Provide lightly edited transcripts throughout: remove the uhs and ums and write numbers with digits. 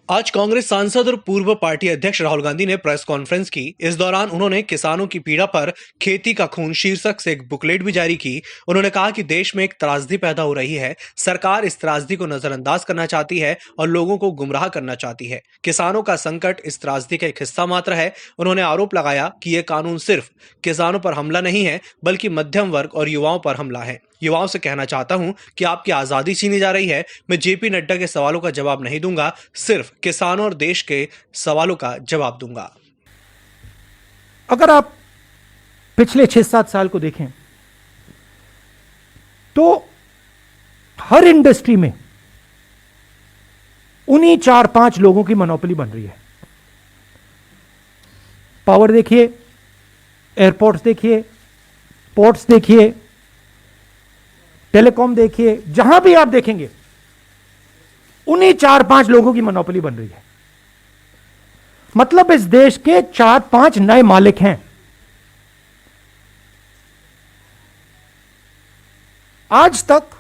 आज कांग्रेस सांसद और पूर्व पार्टी अध्यक्ष राहुल गांधी ने प्रेस कॉन्फ्रेंस की। इस दौरान उन्होंने किसानों की पीड़ा पर खेती का खून शीर्षक से एक बुकलेट भी जारी की। उन्होंने कहा कि देश में एक त्रासदी पैदा हो रही है, सरकार इस त्रासदी को नजरअंदाज करना चाहती है और लोगों को गुमराह करना चाहती है। किसानों का संकट इस त्रासदी का एक हिस्सा मात्र है। उन्होंने आरोप लगाया कि यह कानून सिर्फ किसानों पर हमला नहीं है, बल्कि मध्यम वर्ग और युवाओं पर हमला है। युवाओं से कहना चाहता हूं कि आपकी आजादी छीनी जा रही है। मैं जेपी नड्डा के सवालों का जवाब नहीं दूंगा, सिर्फ किसानों और देश के सवालों का जवाब दूंगा। अगर आप पिछले 6-7 साल को देखें तो हर इंडस्ट्री में उन्हीं 4-5 लोगों की मोनोपोली बन रही है। पावर देखिए, एयरपोर्ट्स देखिए, पोर्ट्स देखिए, टेलीकॉम देखिए, जहां भी आप देखेंगे उन्हीं 4-5 लोगों की मोनोपोली बन रही है। मतलब इस देश के 4-5 नए मालिक हैं। आज तक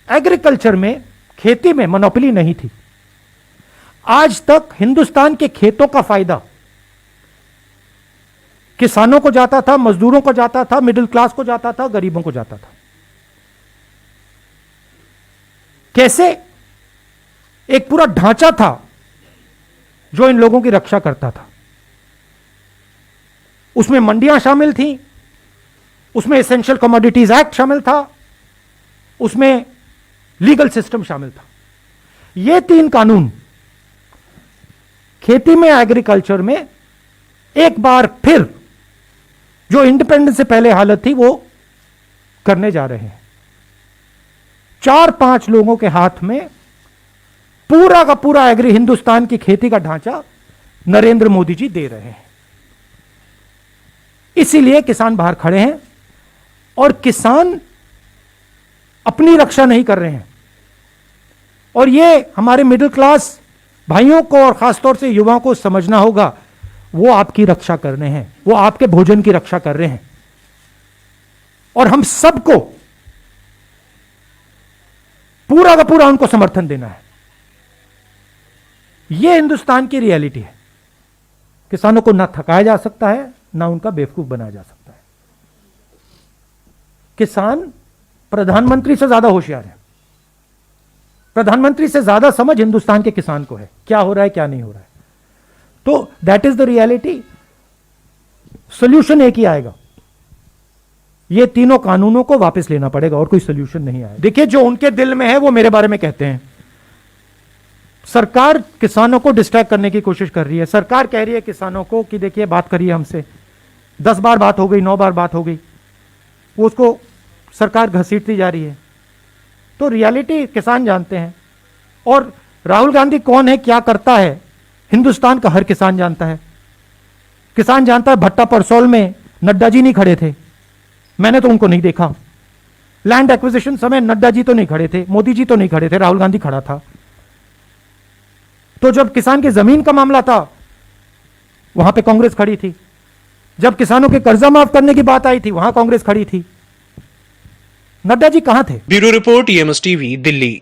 एग्रीकल्चर में, खेती में मोनोपोली नहीं थी। आज तक हिंदुस्तान के खेतों का फायदा किसानों को जाता था, मजदूरों को जाता था, मिडिल क्लास को जाता था, गरीबों को जाता था। कैसे? एक पूरा ढांचा था जो इन लोगों की रक्षा करता था। उसमें मंडियां शामिल थीं, उसमें एसेंशियल कमोडिटीज एक्ट शामिल था, उसमें लीगल सिस्टम शामिल था। ये 3 कानून खेती में, एग्रीकल्चर में एक बार फिर जो इंडिपेंडेंस से पहले हालत थी वो करने जा रहे हैं। 4-5 लोगों के हाथ में पूरा का पूरा एग्री हिंदुस्तान की खेती का ढांचा नरेंद्र मोदी जी दे रहे हैं। इसीलिए किसान बाहर खड़े हैं और किसान अपनी रक्षा नहीं कर रहे हैं। और ये हमारे मिडिल क्लास भाइयों को और खासतौर से युवाओं को समझना होगा, वो आपकी रक्षा कर रहे हैं, वो आपके भोजन की रक्षा कर रहे हैं। और हम सबको पूरा का पूरा उनको समर्थन देना है। यह हिंदुस्तान की रियलिटी है। किसानों को ना थकाया जा सकता है, ना उनका बेवकूफ बनाया जा सकता है। किसान प्रधानमंत्री से ज्यादा होशियार है। प्रधानमंत्री से ज्यादा समझ हिंदुस्तान के किसान को है, क्या हो रहा है क्या नहीं हो रहा है। तो that is the reality. Solution एक ही आएगा, ये तीनों कानूनों को वापस लेना पड़ेगा और कोई सोल्यूशन नहीं आएगा। देखिए, जो उनके दिल में है वो मेरे बारे में कहते हैं। सरकार किसानों को डिस्ट्रैक्ट करने की कोशिश कर रही है। सरकार कह रही है किसानों को कि देखिए बात करिए हमसे, 10 बार बात हो गई, 9 बार बात हो गई, वो उसको सरकार घसीटती जा रही है। तो रियलिटी किसान जानते हैं। और राहुल गांधी कौन है, क्या करता है, हिंदुस्तान का हर किसान जानता है। किसान जानता है भट्टा परसौल में नड्डा जी नहीं खड़े थे, मैंने तो उनको नहीं देखा। लैंड एक्विजिशन समय नड्डा जी तो नहीं खड़े थे, मोदी जी तो नहीं खड़े थे, राहुल गांधी खड़ा था। तो जब किसान की जमीन का मामला था वहां पे कांग्रेस खड़ी थी। जब किसानों के कर्जा माफ करने की बात आई थी वहां कांग्रेस खड़ी थी। नड्डा जी कहां थे? Bureau report, EMS TV, Delhi.